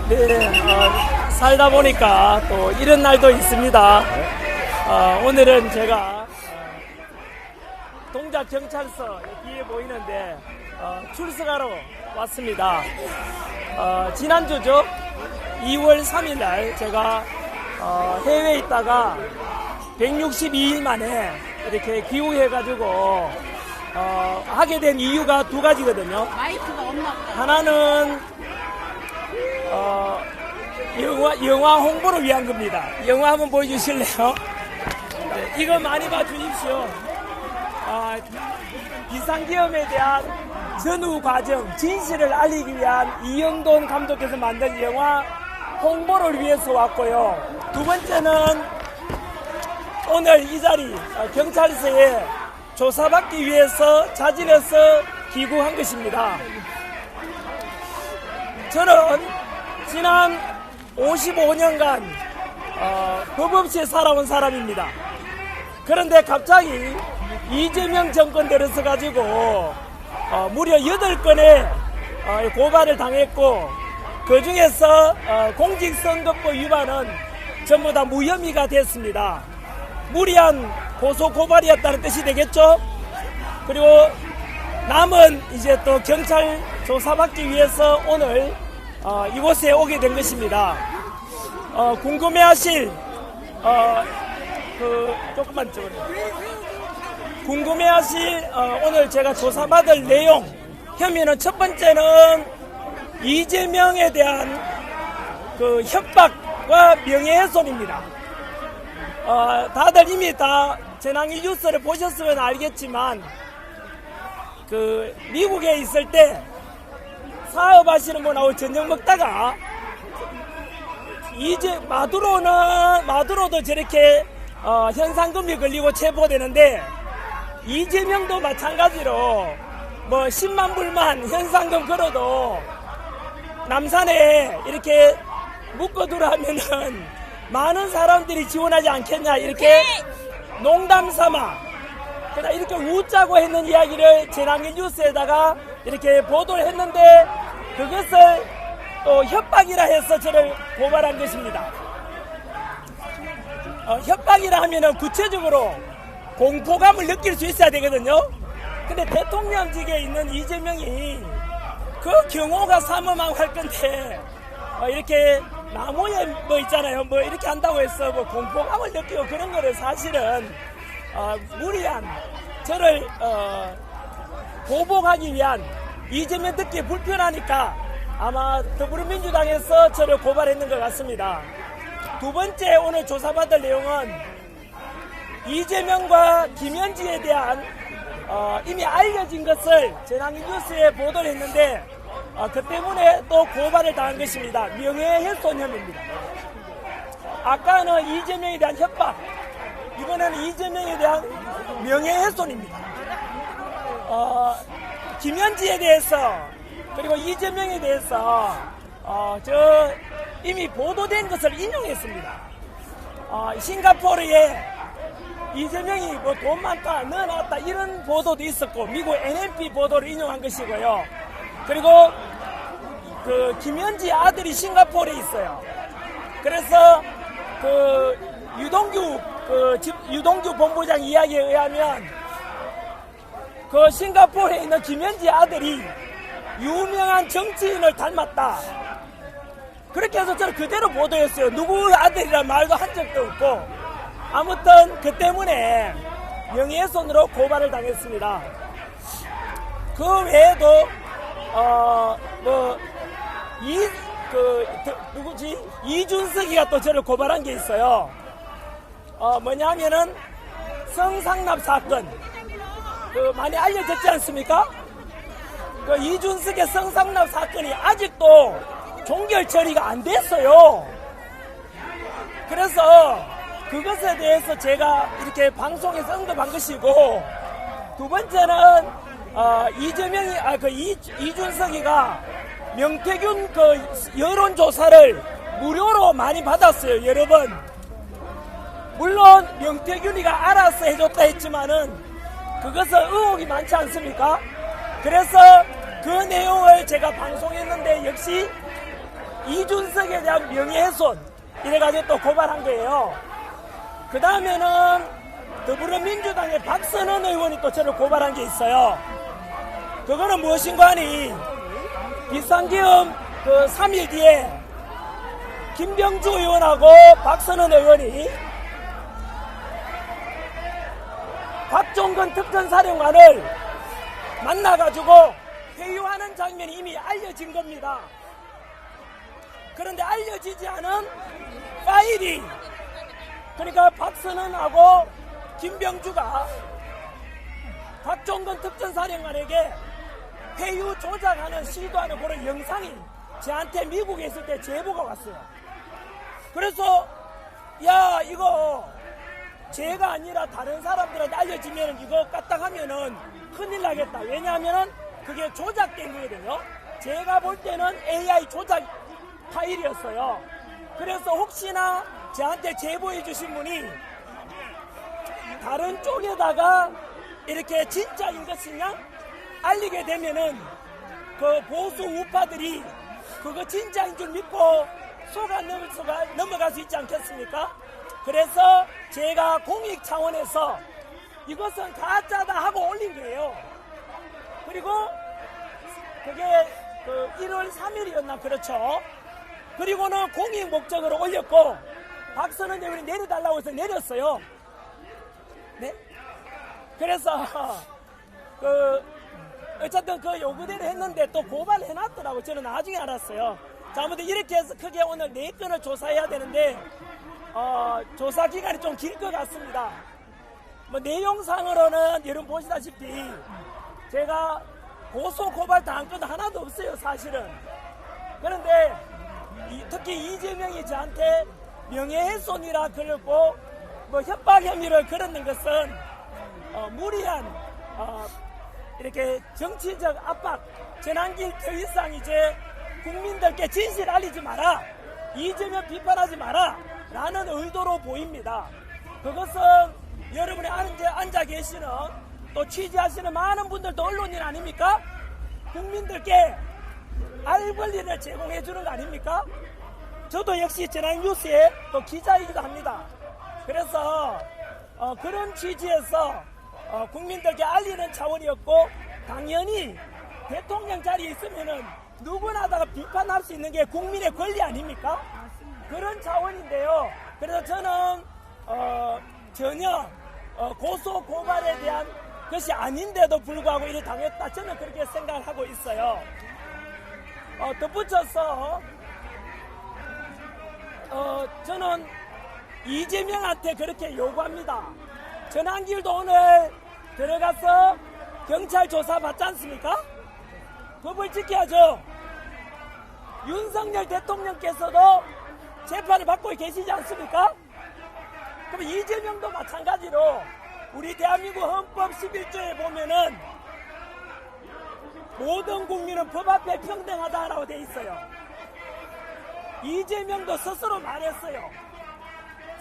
네, 살다 보니까 또 이런 날도 있습니다. 오늘은 제가 동작경찰서 뒤에 보이는데 출석하러 왔습니다. 지난주죠, 2월 3일 날 제가 해외에 있다가 162일 만에 이렇게 귀국해가지고 하게 된 이유가 두 가지거든요. 마이크가 없나 보다. 하나는 영화 홍보를 위한 겁니다. 영화 한번 보여주실래요? 네, 이거 많이 봐주십시오. 비상계엄에 대한 전후 과정, 진실을 알리기 위한 이영돈 감독께서 만든 영화 홍보를 위해서 왔고요. 두 번째는 오늘 이 자리 경찰서에 조사받기 위해서 자진해서 귀국한 것입니다. 저는 지난 55년간 법 없이 살아온 사람입니다. 그런데 갑자기 이재명 정권 들어서 가지고 무려 8건의 고발을 당했고, 그 중에서 공직선거법 위반은 전부 다 무혐의가 됐습니다. 무리한 고소 고발이었다는 뜻이 되겠죠. 그리고 남은 이제 또 경찰 조사받기 위해서 오늘 이곳에 오게 된 것입니다. 궁금해하실 조금만 궁금해하실 오늘 제가 조사받을 내용, 혐의는 첫 번째는 이재명에 대한 협박과 명예훼손입니다. 다들 이미 다 전황일 뉴스를 보셨으면 알겠지만 미국에 있을 때 사업하시는 분하고 저녁 먹다가 이제 마두로도 저렇게 현상금이 걸리고 체포되는데, 이재명도 마찬가지로 10만 불만 현상금 걸어도 남산에 이렇게 묶어두라 하면은 많은 사람들이 지원하지 않겠냐, 이렇게 농담 삼아 그러니까 이렇게 웃자고 했는 이야기를 전황일 뉴스에다가 이렇게 보도를 했는데, 그것을 또 협박이라 해서 저를 고발한 것입니다. 협박이라 하면은 구체적으로 공포감을 느낄 수 있어야 되거든요. 근데 대통령직에 있는 이재명이 그 경호가 삼엄할 건데 이렇게 나무에 있잖아요, 이렇게 한다고 해서 공포감을 느끼고 그런 거를 사실은 무리한 저를 보복하기 위한, 이재명 듣기 불편하니까 아마 더불어민주당에서 저를 고발했는 것 같습니다. 두 번째 오늘 조사받을 내용은 이재명과 김현지에 대한 이미 알려진 것을 전황일 뉴스에 보도를 했는데 그 때문에 또 고발을 당한 것입니다. 명예훼손 혐의입니다. 아까는 이재명에 대한 협박, 이번에는 이재명에 대한 명예훼손입니다. 김현지에 대해서 그리고 이재명에 대해서 이미 보도된 것을 인용했습니다. 싱가포르에 이재명이 돈 많다, 넣어놨다, 이런 보도도 있었고, 미국 NNP 보도를 인용한 것이고요. 그리고 김현지 아들이 싱가포르에 있어요. 그래서 유동규 본부장 이야기에 의하면 싱가포르에 있는 김현지 아들이 유명한 정치인을 닮았다, 그렇게 해서 저는 그대로 보도했어요. 누구 아들이란 말도 한 적도 없고. 아무튼 그 때문에 명예훼손으로 고발을 당했습니다. 그 외에도 이준석이가 또 저를 고발한 게 있어요. 뭐냐면은 성상납 사건, 많이 알려졌지 않습니까? 이준석의 성상납 사건이 아직도 종결 처리가 안 됐어요. 그래서 그것에 대해서 제가 이렇게 방송에서 언급한 것이고, 두 번째는 이준석이가 명태균 여론조사를 무료로 많이 받았어요, 여러 번. 물론 명태균이가 알아서 해줬다 했지만은 그것은 의혹이 많지 않습니까? 그래서 그 내용을 제가 방송했는데 역시 이준석에 대한 명예훼손 이래가지고 또 고발한 거예요. 그 다음에는 더불어민주당의 박선원 의원이 또 저를 고발한 게 있어요. 그거는 무엇인가 하니 비상계엄 그 3일 뒤에 김병주 의원하고 박선원 의원이 박종건 특전사령관을 만나가지고 회유하는 장면이 이미 알려진 겁니다. 그런데 알려지지 않은 파일이, 그러니까 박선원하고 김병주가 박종건 특전사령관에게 회유 조작하는 시도하는 그런 영상이 저한테 미국에 있을 때 제보가 왔어요. 그래서 야 이거 제가 아니라 다른 사람들한테 알려지면 이거 까딱하면은 큰일 나겠다. 왜냐하면은 그게 조작된 거거든요. 제가 볼 때는 AI 조작 파일이었어요. 그래서 혹시나 저한테 제보해 주신 분이 다른 쪽에다가 이렇게 진짜인 것이냐 알리게 되면은 그 보수 우파들이 그거 진짜인 줄 믿고 속아 넘어갈 수 있지 않겠습니까? 그래서 제가 공익 차원에서 이것은 가짜다 하고 올린 거예요. 그리고 그게 그 1월 3일이었나 그렇죠. 그리고는 공익 목적으로 올렸고 박선원 의원이 내려달라고 해서 내렸어요. 네? 그래서 어쨌든 그 요구대로 했는데 또 고발해놨더라고. 저는 나중에 알았어요. 자, 아무튼 이렇게 해서 크게 오늘 4건을 조사해야 되는데 조사 기간이 좀 길 것 같습니다. 뭐 내용상으로는 여러분 보시다시피 제가 고소 고발 당한 건 하나도 없어요, 사실은. 그런데 특히 이재명이 저한테 명예훼손이라 그러고 뭐 협박 혐의를 걸었는 것은 무리한 이렇게 정치적 압박, 전환길 더 이상 이제 국민들께 진실 알리지 마라, 이재명 비판하지 마라 라는 의도로 보입니다. 그것은 여러분이 앉아 계시는 또 취재하시는 많은 분들도 언론인 아닙니까? 국민들께 알 권리를 제공해 주는 거 아닙니까? 저도 역시 전환뉴스의 또 기자이기도 합니다. 그래서 그런 취지에서 국민들께 알리는 차원이었고, 당연히 대통령 자리에 있으면은 누구나 다 비판할 수 있는 게 국민의 권리 아닙니까? 그런 차원인데요. 그래서 저는 전혀 고소 고발에 대한 것이 아닌데도 불구하고 이를 당했다, 저는 그렇게 생각하고 있어요. 덧붙여서 저는 이재명한테 그렇게 요구합니다. 전환길도 오늘 들어가서 경찰 조사 받지 않습니까? 법을 지켜야죠. 윤석열 대통령께서도 재판을 받고 계시지 않습니까? 그럼 이재명도 마찬가지로 우리 대한민국 헌법 11조에 보면은 모든 국민은 법 앞에 평등하다라고 돼 있어요. 이재명도 스스로 말했어요.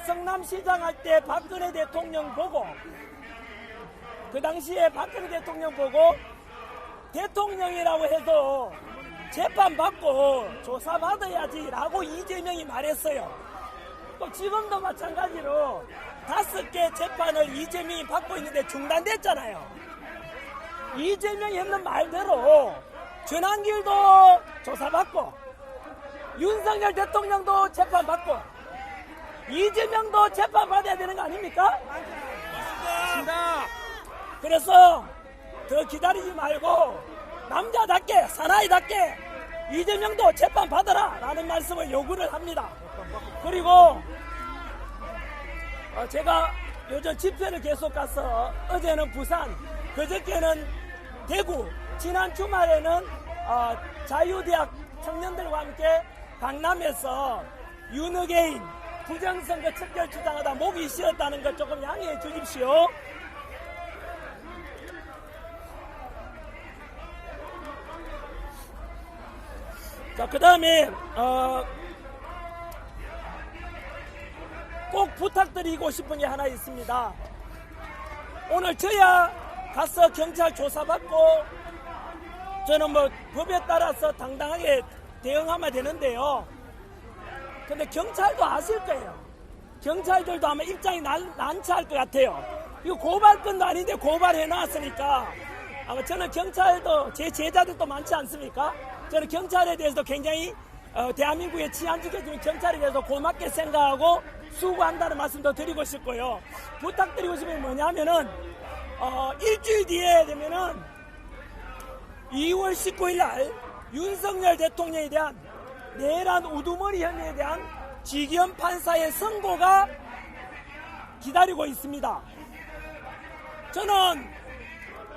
성남시장 할 때 박근혜 대통령 보고, 그 당시에 박근혜 대통령 보고 대통령이라고 해도 재판받고 조사받아야지 라고 이재명이 말했어요. 또 지금도 마찬가지로 5개 재판을 이재명이 받고 있는데 중단됐잖아요. 이재명이 했는 말대로 전환길도 조사받고 윤석열 대통령도 재판받고 이재명도 재판받아야 되는 거 아닙니까? 맞습니다. 그래서 더 기다리지 말고 남자답게 사나이답게 이재명도 재판받아라 라는 말씀을 요구를 합니다. 그리고 제가 요즘 집회를 계속 가서 어제는 부산, 그저께는 대구, 지난 주말에는 자유대학 청년들과 함께 강남에서 윤흑예인 부정선거 척결 주장하다 목이 쉬었다는 것 조금 양해해 주십시오. 자, 그 다음에 꼭 부탁드리고 싶은 게 하나 있습니다. 오늘 저야 가서 경찰 조사받고 저는 뭐 법에 따라서 당당하게 대응하면 되는데요. 근데 경찰도 아실 거예요. 경찰들도 아마 입장이 난처할 것 같아요. 이거 고발건도 아닌데 고발해놨으니까 아마 저는 경찰도 제 제자들도 많지 않습니까? 저는 경찰에 대해서도 굉장히 대한민국의 치안 지켜주는 경찰에 대해서 고맙게 생각하고 수고한다는 말씀도 드리고 싶고요. 부탁드리고 싶은 게 뭐냐면은 일주일 뒤에 되면은 2월 19일 날 윤석열 대통령에 대한 내란 우두머리 혐의에 대한 지기현 판사의 선고가 기다리고 있습니다. 저는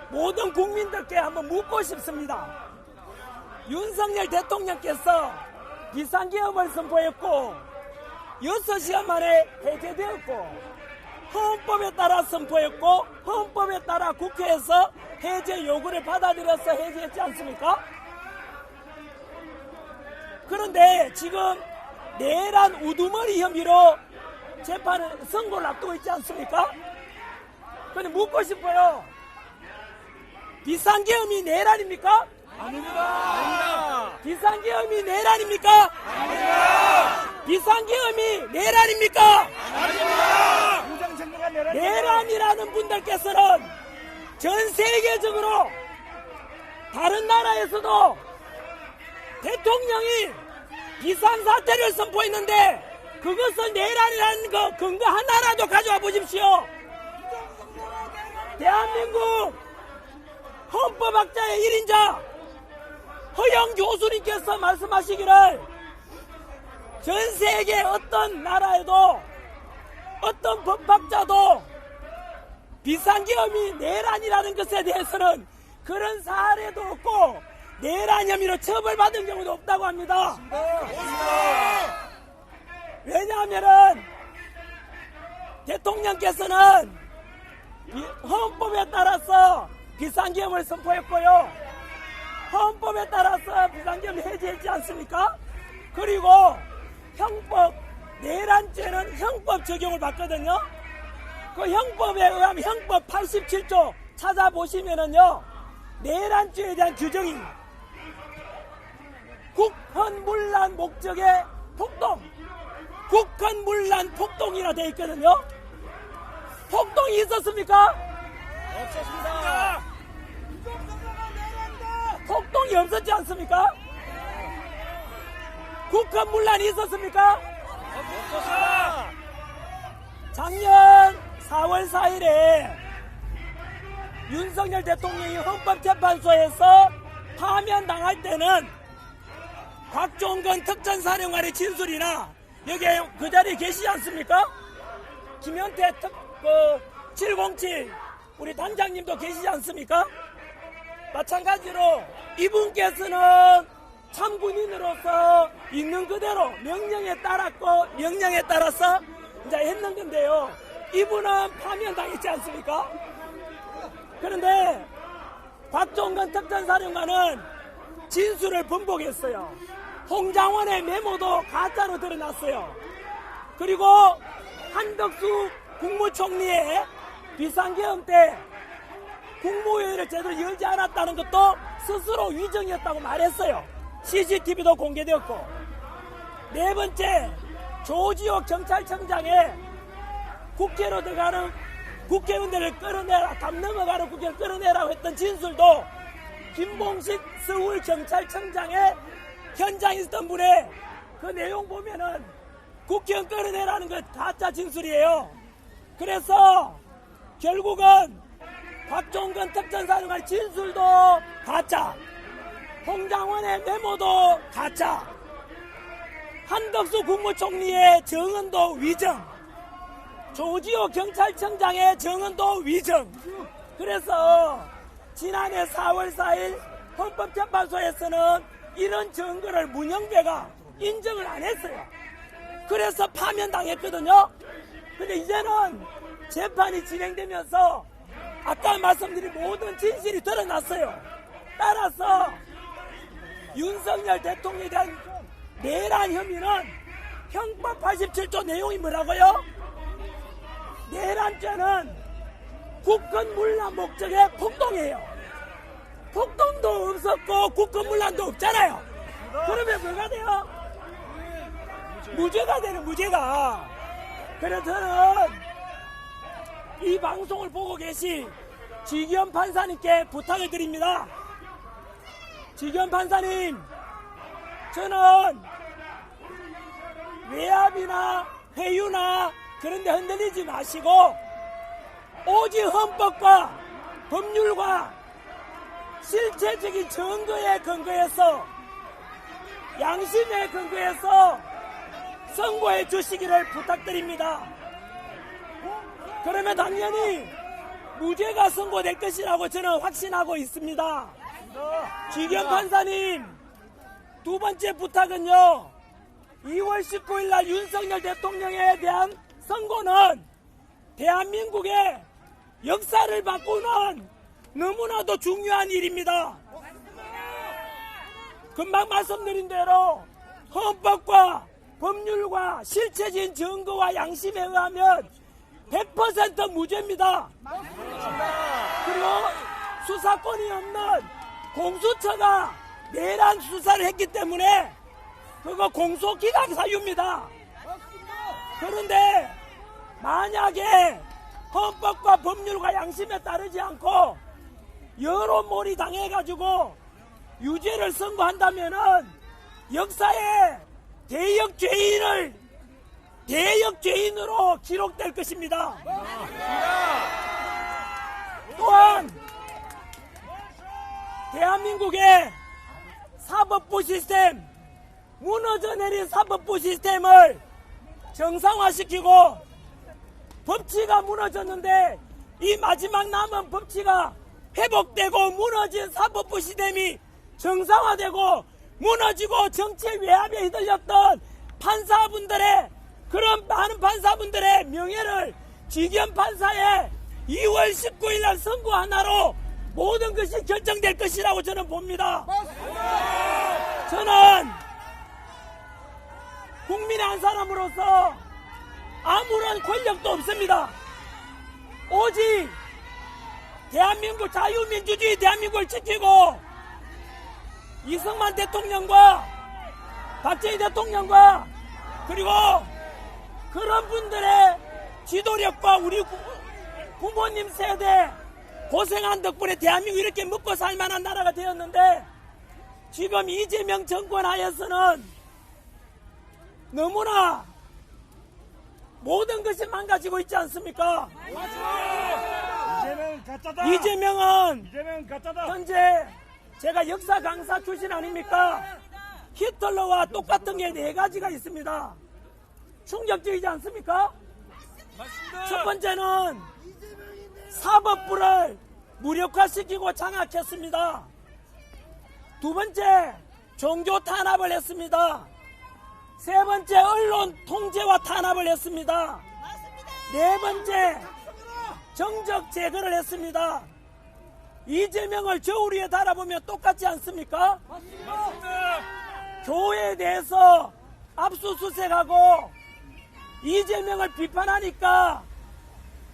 모든 국민들께 한번 묻고 싶습니다. 윤석열 대통령께서 비상계엄을 선포했고 6시간 만에 해제되었고 헌법에 따라 선포했고 헌법에 따라 국회에서 해제 요구를 받아들여서 해제했지 않습니까? 그런데 지금 내란 우두머리 혐의로 재판을 선고를 앞두고 있지 않습니까? 그런데 묻고 싶어요. 비상계엄이 내란입니까? 아닙니다. 비상계엄이 내란입니까? 아닙니다. 비상계엄이 내란입니까? 아닙니다. 무장정리가 내란이라는 분들께서는 전 세계적으로 다른 나라에서도 대통령이 비상사태를 선포했는데 그것을 내란이라는 거 근거 하나라도 가져와 보십시오. 대한민국 헌법학자의 1인자 허영 교수님께서 말씀하시기를 전 세계 어떤 나라에도 어떤 법학자도 비상계엄이 내란이라는 것에 대해서는 그런 사례도 없고 내란 혐의로 처벌받은 경우도 없다고 합니다. 왜냐하면 대통령께서는 헌법에 따라서 비상계엄을 선포했고요. 헌법에 따라서 비상계엄을 해제했지 않습니까? 그리고 형법, 내란죄는 형법 적용을 받거든요. 그 형법에 의하면 형법 87조 찾아보시면은요, 내란죄에 대한 규정이 국헌문란 목적의 폭동, 국헌문란 폭동이라 되어 있거든요. 폭동이 있었습니까? 없었습니다. 폭동이 없었지 않습니까? 국헌문란이 있었습니까? 없었습니다. 작년 4월 4일에 윤석열 대통령이 헌법재판소에서 파면당할 때는 곽종건 특전사령관의 진술이나 여기 그 자리에 계시지 않습니까? 김현태 707 우리 단장님도 계시지 않습니까? 마찬가지로 이분께서는 참군인으로서 있는 그대로 명령에 따랐고 명령에 따라서 이제 했는 건데요. 이분은 파면당했지 않습니까? 그런데 곽종건 특전사령관은 진술을 번복했어요. 홍장원의 메모도 가짜로 드러났어요. 그리고 한덕수 국무총리의 비상계엄 때 국무회의를 제대로 열지 않았다는 것도 스스로 위정이었다고 말했어요. CCTV도 공개되었고. 네 번째, 조지호 경찰청장의 국회로 들어가는 국회의원들을 끌어내라, 담 넘어가는 국회를 끌어내라고 했던 진술도 김봉식 서울경찰청장의 현장에 있었던 분의 그 내용 보면은 국회의원 끌어내라는 것 가짜 진술이에요. 그래서 결국은 곽종건 특전사령관 진술도 가짜, 홍장원의 메모도 가짜, 한덕수 국무총리의 증언도 위정, 조지호 경찰청장의 증언도 위정. 그래서 지난해 4월 4일 헌법재판소에서는 이런 증거를 문영배가 인정을 안 했어요. 그래서 파면당했거든요. 근데 이제는 재판이 진행되면서 아까 말씀드린 모든 진실이 드러났어요. 따라서 윤석열 대통령에 대한 내란 혐의는 형법 87조 내용이 뭐라고요? 내란죄는 국헌문란 목적의 폭동이에요. 폭동도 없었고 국헌문란도 없잖아요. 그러면 뭐가 돼요? 무죄가 되는 무죄가. 그래서 저는 이 방송을 보고 계신 지기현 판사님께 부탁을 드립니다. 지기현 판사님, 저는 외압이나 회유나 그런 데 흔들리지 마시고 오직 헌법과 법률과 실체적인 증거에 근거해서 양심에 근거해서 선고해 주시기를 부탁드립니다. 그러면 당연히 무죄가 선고될 것이라고 저는 확신하고 있습니다. 지기현 판사님, 두 번째 부탁은요, 2월 19일 날 윤석열 대통령에 대한 선고는 대한민국의 역사를 바꾸는 너무나도 중요한 일입니다. 금방 말씀드린 대로 헌법과 법률과 실체적인 증거와 양심에 의하면 100% 무죄입니다. 그리고 수사권이 없는 공수처가 내란 수사를 했기 때문에 그거 공소기각 사유입니다. 그런데 만약에 헌법과 법률과 양심에 따르지 않고 여론몰이 당해가지고 유죄를 선고한다면은 역사에 대역죄인으로 기록될 것입니다. 또한 대한민국의 사법부 시스템, 무너져 내린 사법부 시스템을 정상화시키고 법치가 무너졌는데 이 마지막 남은 법치가 회복되고 무너진 사법부 시스템이 정상화되고 무너지고 정치 외압에 휘둘렸던 판사분들의, 그런 많은 판사분들의 명예를 지기현 판사의 2월 19일 날 선고 하나로 모든 것이 결정될 것이라고 저는 봅니다. 저는 국민의 한 사람으로서 아무런 권력도 없습니다. 오직 대한민국 자유민주주의 대한민국을 지키고 이승만 대통령과 박정희 대통령과 그리고 그런 분들의 지도력과 우리 부모님 세대 고생한 덕분에 대한민국이 이렇게 먹고 살만한 나라가 되었는데 지금 이재명 정권 하에서는 너무나 모든 것이 망가지고 있지 않습니까? 이재명 가짜다. 이재명은 가짜다. 현재 제가 역사 강사 출신 아닙니까? 히틀러와 똑같은 게 4가지가 있습니다. 충격적이지 않습니까? 맞습니다. 첫 번째는 사법부를 무력화시키고 장악했습니다. 두 번째, 종교 탄압을 했습니다. 세 번째, 언론 통제와 탄압을 했습니다. 네 번째, 정적 제거를 했습니다. 이재명을 저울 위에 달아보면 똑같지 않습니까? 맞습니다. 교회에 대해서 압수수색하고 이재명을 비판하니까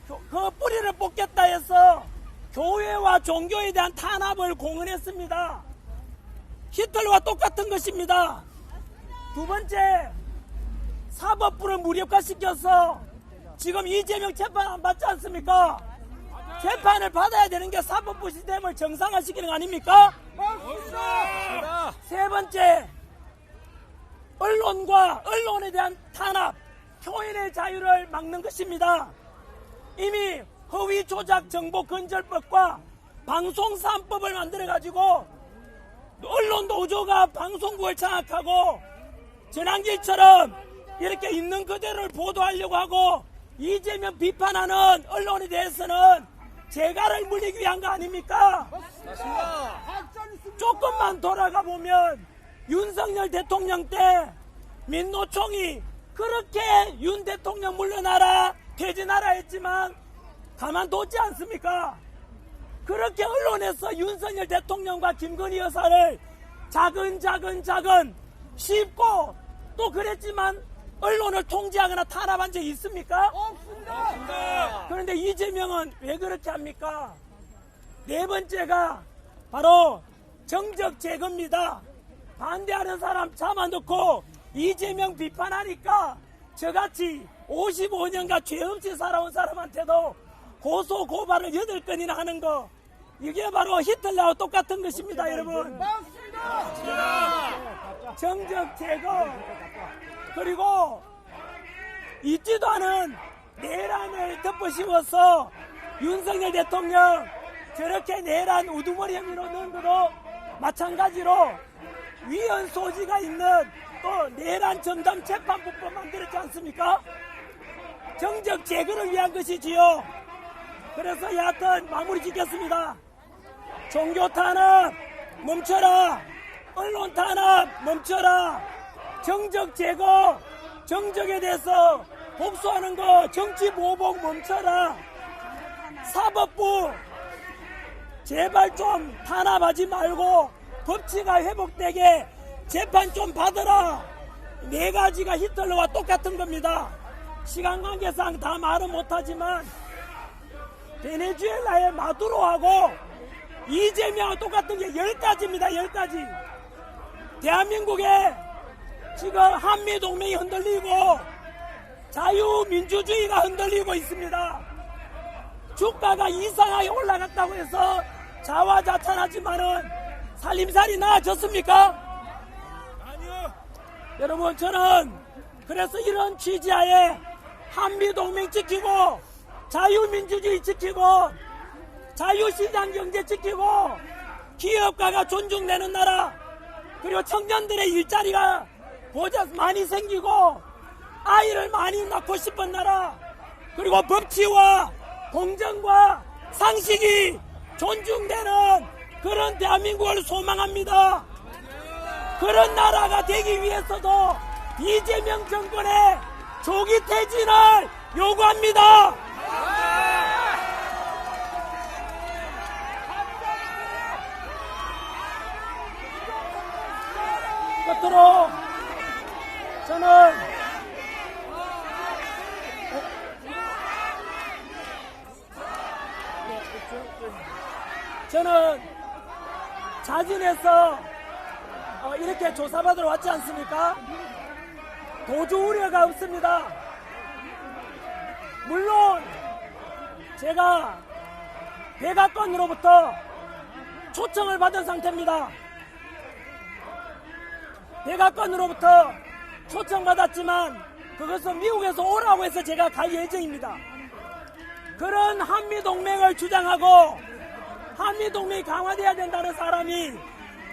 그 뿌리를 뽑겠다 해서 교회와 종교에 대한 탄압을 공언했습니다. 히틀러와 똑같은 것입니다. 두 번째, 사법부를 무력화시켜서 지금 이재명 재판 안 받지 않습니까? 재판을 받아야 되는 게 사법부 시스템을 정상화시키는 거 아닙니까? 맞습니다. 세 번째, 언론과 언론에 대한 탄압, 표현의 자유를 막는 것입니다. 이미 허위 조작 정보 건절법과 방송 3법을 만들어가지고 언론 노조가 방송국을 장악하고 전환길처럼 이렇게 있는 그대로를 보도하려고 하고 이재명 비판하는 언론에 대해서는 재갈을 물리기 위한 거 아닙니까? 맞습니다. 조금만 돌아가 보면 윤석열 대통령 때 민노총이 그렇게 윤 대통령 물러나라 퇴진하라 했지만 가만뒀지 않습니까? 그렇게 언론에서 윤석열 대통령과 김건희 여사를 작은 씹고 또 그랬지만 언론을 통제하거나 탄압한 적이 있습니까? 없습니다. 그런데 이재명은 왜 그렇게 합니까? 네 번째가 바로 정적 제거입니다. 반대하는 사람 잡아놓고 이재명 비판하니까 저같이 55년간 죄 없이 살아온 사람한테도 고소 고발을 8건이나 하는 거, 이게 바로 히틀러와 똑같은 것입니다, 여러분. 정적 제거, 그리고 있지도 않은 내란을 덮어씌워서 윤석열 대통령 저렇게 내란 우두머리 혐의로 넣은 것도 마찬가지로 위헌 소지가 있는 또 내란 전담 재판부법 만들었지 않습니까? 정적 제거를 위한 것이지요. 그래서 여하튼 마무리 짓겠습니다. 종교 탄압 멈춰라. 언론 탄압 멈춰라. 정적 제거, 정적에 대해서 복수하는 거 정치 보복 멈춰라. 사법부 제발 좀 탄압하지 말고 법치가 회복되게 재판 좀 받으라. 4가지가 히틀러와 똑같은 겁니다. 시간 관계상 다 말은 못하지만 베네수엘라의 마두로하고 이재명하고 똑같은 게 10가지입니다. 10가지. 대한민국에 지금 한미동맹이 흔들리고 자유민주주의가 흔들리고 있습니다. 주가가 이상하게 올라갔다고 해서 자화자찬하지만은 살림살이 나아졌습니까? 아니요. 여러분, 저는 그래서 이런 취지하에 한미동맹 지키고 자유민주주의 지키고 자유시장 경제 지키고 기업가가 존중되는 나라, 그리고 청년들의 일자리가 보자 많이 생기고 아이를 많이 낳고 싶은 나라, 그리고 법치와 공정과 상식이 존중되는 그런 대한민국을 소망합니다. 그런 나라가 되기 위해서도 이재명 정권의 조기 퇴진을 요구합니다. 끝으로 저는 자진해서 이렇게 조사받으러 왔지 않습니까? 도주 우려가 없습니다. 물론 제가 백악관으로부터 초청을 받은 상태입니다. 백악관으로부터 초청받았지만 그것은 미국에서 오라고 해서 제가 갈 예정입니다. 그런 한미동맹을 주장하고 한미동맹이 강화돼야 된다는 사람이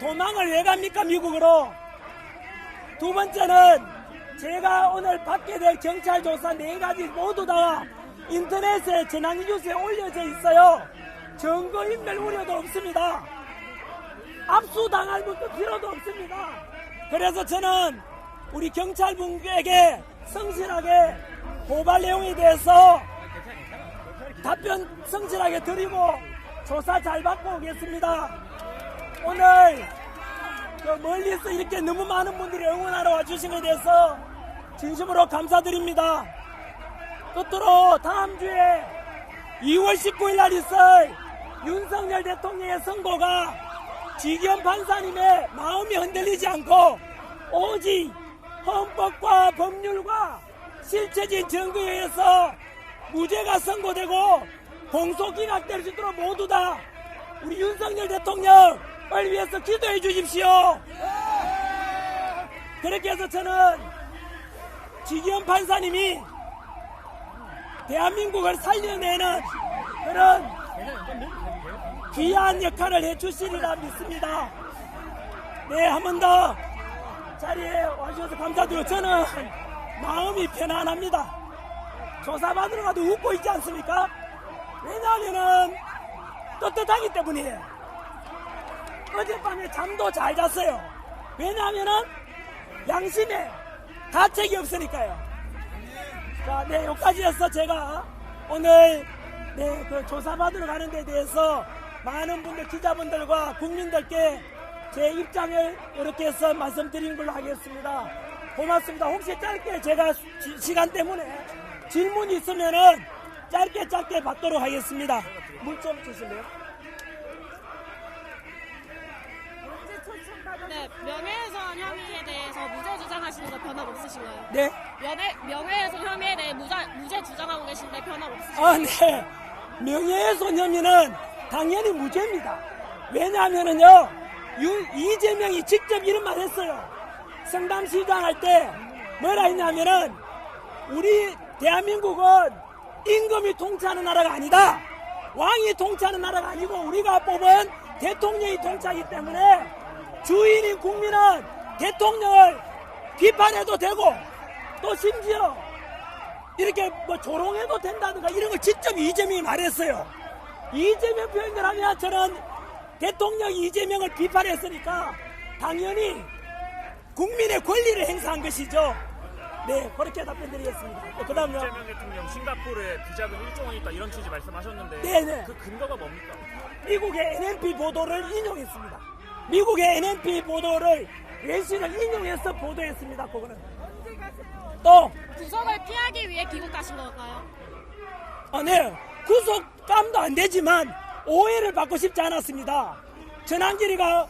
도망을 왜 갑니까, 미국으로? 두 번째는 제가 오늘 받게 될 경찰 조사 4가지 모두 다 인터넷에 재난뉴스에 올려져 있어요. 증거인멸 우려도 없습니다. 압수당할 것도 필요도 없습니다. 그래서 저는 우리 경찰분에게 성실하게 고발 내용에 대해서 답변 성실하게 드리고 조사 잘 받고 오겠습니다. 오늘 멀리서 이렇게 너무 많은 분들이 응원하러 와주신 것에 대해서 진심으로 감사드립니다. 끝으로 다음 주에 2월 19일 날 있을 윤석열 대통령의 선고가 지기현 판사님의 마음이 흔들리지 않고 오직 헌법과 법률과 실체적인 증거에 의해서 무죄가 선고되고 공소기각될 수 있도록 모두 다 우리 윤석열 대통령을 위해서 기도해 주십시오. 그렇게 해서 저는 지기현 판사님이 대한민국을 살려내는 그런 귀한 역할을 해주시리라 믿습니다. 네, 한 번 더 자리에 와주셔서 감사드리고 저는 마음이 편안합니다. 조사받으러 가도 웃고 있지 않습니까? 왜냐하면은 떳떳하기 때문이에요. 어젯밤에 잠도 잘 잤어요. 왜냐하면은 양심에 가책이 없으니까요. 자, 네, 여기까지 해서 제가 오늘 그 조사받으러 가는 데 대해서 많은 분들, 기자분들과 국민들께 제 입장을 이렇게 해서 말씀드린 걸로 하겠습니다. 고맙습니다. 혹시 짧게 제가 시간 때문에 질문이 있으면은 짧게 받도록 하겠습니다. 물 좀 주실래요? 언제 초청받은 네, 명예훼손 혐의에 대해서 무죄 주장하시는 거 변함 없으신가요? 네? 명예훼손 혐의에 대해 무죄 주장하고 계신데 변함 없으신가요? 아, 네. 명예훼손 혐의는 당연히 무죄입니다. 왜냐하면은요, 이재명이 직접 이런 말 했어요. 성남시장 할 때 뭐라 했냐면은, 우리 대한민국은 임금이 통치하는 나라가 아니다. 왕이 통치하는 나라가 아니고 우리가 뽑은 대통령이 통치하기 때문에 주인인 국민은 대통령을 비판해도 되고 또 심지어 이렇게 뭐 조롱해도 된다든가 이런 걸 직접 이재명이 말했어요. 이재명 표현을 하면 저는 대통령이 이재명을 비판했으니까 당연히 국민의 권리를 행사한 것이죠. 네, 그렇게 답변드리겠습니다. 그 다음요. 이재명 대통령 싱가포르에 비자금 1조 원 있다 이런 취지 말씀하셨는데 네네. 그 근거가 뭡니까? 미국의 NNP 보도를 인용했습니다. 미국의 NNP 보도를 외신을 인용해서 보도했습니다. 그거는. 또, 구속을 피하기 위해 귀국하신 건가요? 네, 구속감도 안 되지만 오해를 받고 싶지 않았습니다. 전한길이가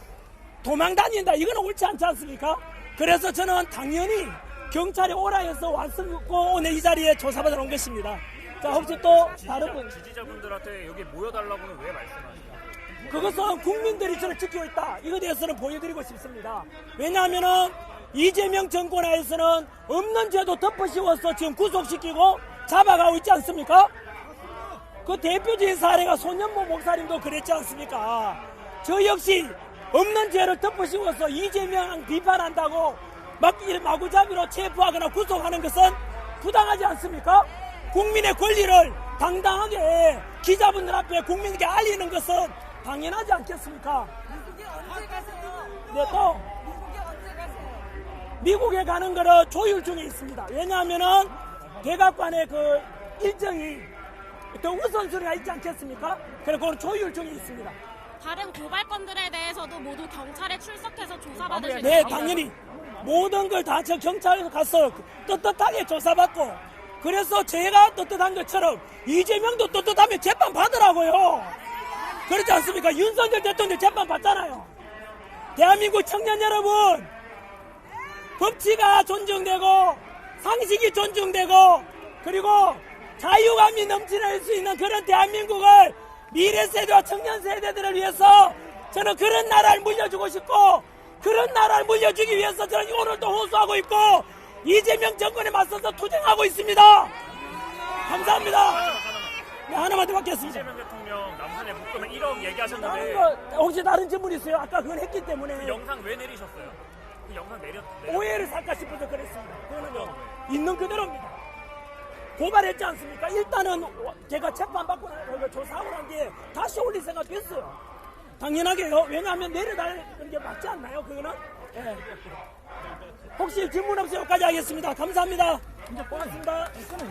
도망 다닌다. 이건 옳지 않지 않습니까? 그래서 저는 당연히 경찰이 오라 해서 왔고 오늘 이 자리에 조사받으러 온 것입니다. 자, 혹시 또 다른 분? 지지자분들한테 여기 모여달라고는 왜 말씀하시나요? 그것은 국민들이 저를 지키고 있다. 이거에 대해서는 보여드리고 싶습니다. 왜냐하면은 이재명 정권 하에서는 없는 죄도 덮어씌워서 지금 구속시키고 잡아가고 있지 않습니까? 그 대표적인 사례가 손현모 목사님도 그랬지 않습니까? 저 역시 없는 죄를 덮어씌워서 이재명 비판한다고 막 마구잡이로 체포하거나 구속하는 것은 부당하지 않습니까? 국민의 권리를 당당하게 기자분들 앞에 국민에게 알리는 것은 당연하지 않겠습니까? 미국에 언제 가세요? 네, 또 미국에 언제 가세요? 미국에 가는 거는 조율 중에 있습니다. 왜냐하면은 백악관의 그 일정이 또 우선순위가 있지 않겠습니까? 그래서 그건 조율 중에 있습니다. 다른 고발건들에 대해서도 모두 경찰에 출석해서 조사받으실 네, 건가요? 당연히 모든 걸 다 저 경찰에서 가서 떳떳하게 조사받고 그래서 제가 떳떳한 것처럼 이재명도 떳떳하면 재판 받으라고요. 그렇지 않습니까? 윤석열 대통령 재판 받잖아요. 대한민국 청년 여러분, 법치가 존중되고 상식이 존중되고 그리고 자유감이 넘치는 수 있는 그런 대한민국을 미래 세대와 청년 세대들을 위해서 저는 그런 나라를 물려주고 싶고 그런 나라를 물려주기 위해서 저는 오늘도 호소하고 있고 이재명 정권에 맞서서 투쟁하고 있습니다. 감사합니다. 네, 하나만 더 받겠습니다. 이재명 대통령 남산에 묶으면 1억 다른 얘기하셨는데 거 혹시 다른 질문 있어요? 아까 그건 했기 때문에 그 영상 왜 내리셨어요? 그 영상 내렸 오해를 살까 싶어서 그랬습니다. 그거는요 있는 그대로입니다. 고발했지 않습니까? 일단은 제가 재판받고 조사하고 난 뒤에 다시 올릴 생각도 했어요. 당연하게요. 왜냐하면 내려달라는 게 맞지 않나요? 그거는? 예. 혹시 질문 없이 여기까지 하겠습니다. 감사합니다. 이제 고맙습니다. 끊어.